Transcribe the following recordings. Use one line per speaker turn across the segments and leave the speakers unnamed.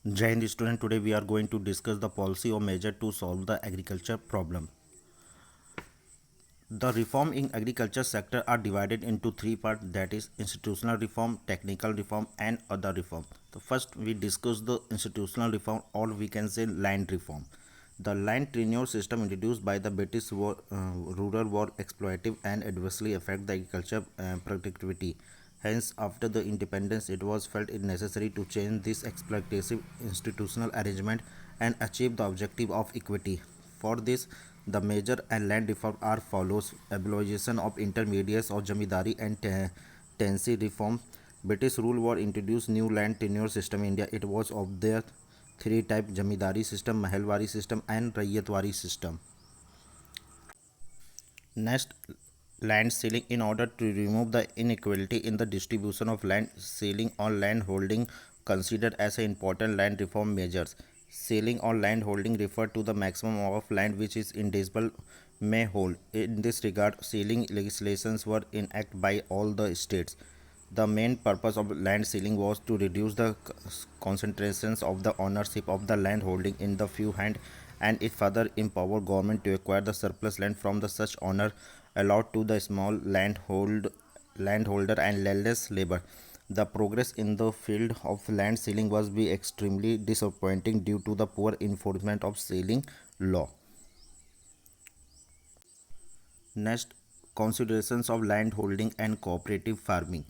Jai Hind student, today we are going to discuss the policy or measure to solve the agriculture problem. The reform in agriculture sector are divided into three parts, that is institutional reform, technical reform and other reform. So first we discuss the institutional reform, or we can say land reform. The land tenure system introduced by the British rural war exploitive and adversely affect the agriculture productivity. Hence, after the independence, it was felt it necessary to change this exploitative institutional arrangement and achieve the objective of equity. For this, the major and land reform are follows: abolition of intermediates or jamidari and tenancy reform. British rule was introduced new land tenure system in India. It was of their three type: jamidari system, mahalwari system and raiyatwari system. Next, land ceiling. In order to remove the inequality in the distribution of land, ceiling on land holding considered as an important land reform measures. Ceiling on land holding refer to the maximum of land which is indivisible may hold. In this regard, ceiling legislations were enacted by all the states. The main purpose of land ceiling was to reduce the concentrations of the ownership of the land holding in the few hands, and it further empowered government to acquire the surplus land from the such owner, allowed to the small landholder and less labor. The progress in the field of land ceiling was be extremely disappointing due to the poor enforcement of ceiling law. Next, considerations of land holding and cooperative farming.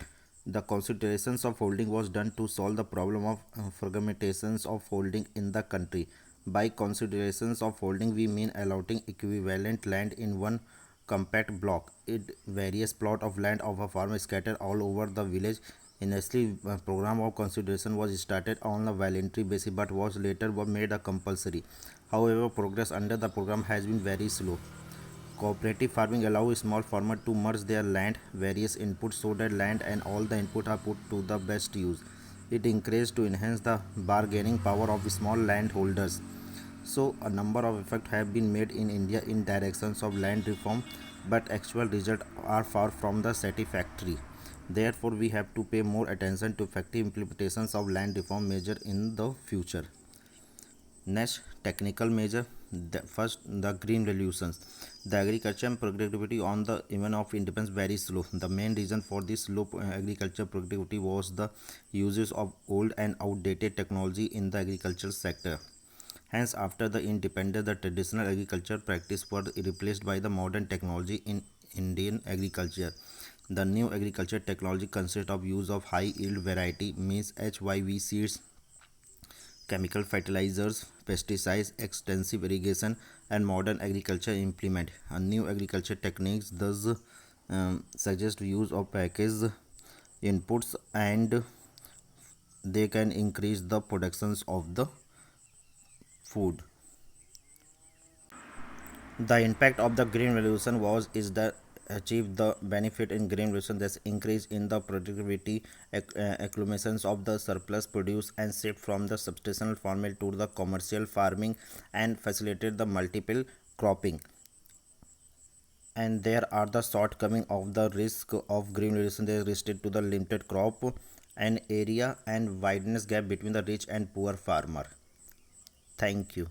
The considerations of holding was done to solve the problem of fragmentations of holding in the country. By considerations of holding, we mean allotting equivalent land in one compact block. It various plot of land of a farmer scattered all over the village. Initially, a program of consideration was started on a voluntary basis, but was later made a compulsory. However, progress under the program has been very slow. Cooperative farming allows small farmers to merge their land various inputs so that land and all the input are put to the best use. It encourages to enhance the bargaining power of small landholders. So a number of efforts have been made in India in directions of land reform, but actual results are far from the satisfactory. Therefore, we have to pay more attention to effective implementations of land reform measure in the future. Next, technical measure. First, the green revolutions. The agriculture and productivity on the even of independence very slow. The main reason for this slow agriculture productivity was the uses of old and outdated technology in the agricultural sector. Hence, after the independence, the traditional agriculture practice were replaced by the modern technology in Indian agriculture. The new agriculture technology consists of use of high yield variety means HYV seeds, chemical fertilizers, pesticides, extensive irrigation, and modern agriculture implement. A new agriculture techniques thus suggest use of packaged inputs, and they can increase the productions of the food. The impact of the green revolution was is that achieve the benefit in green revolution, that's increase in the productivity, accumulations of the surplus produce and shift from the subsistence farming to the commercial farming, and facilitate the multiple cropping. And there are the shortcoming of the risk of green revolution. They are restricted to the limited crop and area and widens gap between the rich and poor farmer. Thank you.